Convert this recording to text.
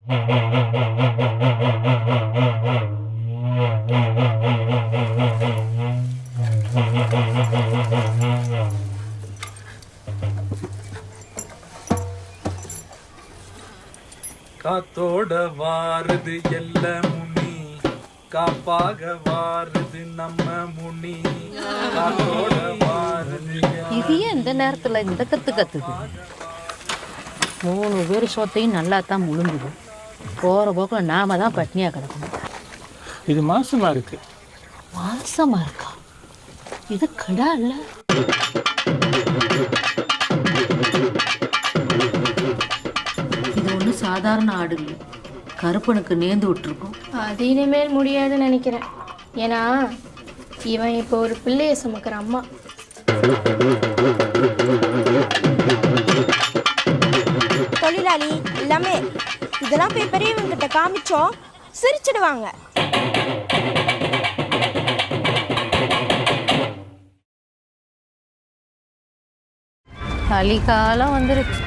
காத்தோட வாருது எல்ல முனி, காப்பாக வாருது நம்ம முனி. காத்தோட வாருது. இது ஏன் இந்த நேரத்துல இந்த கத்துது? 3 பேர் சொத்தையும் நல்லா தான் முழுங்குது. போற போக்கில் நாம தான் பட்னியா கிடக்கணும். இது மாசமா இருக்கு. மாசமா இருக்கா? இது கடா இல்ல. இது ஒன்றும் சாதாரண ஆடு இல்லை. கருப்பனுக்கு நேர்ந்து விட்டுருக்கோம். அது இனிமேல் முடியாதுன்னு நினைக்கிறேன். ஏன்னா இவன் இப்போ ஒரு பிள்ளையை சுமக்கிற அம்மா. தொழிலாளி எல்லாமே இதெல்லாம் போய் பெரியவங்க கிட்ட காமிச்சோம் சிரிச்சிடுவாங்க. சளிக்காலம் வந்துருச்சு.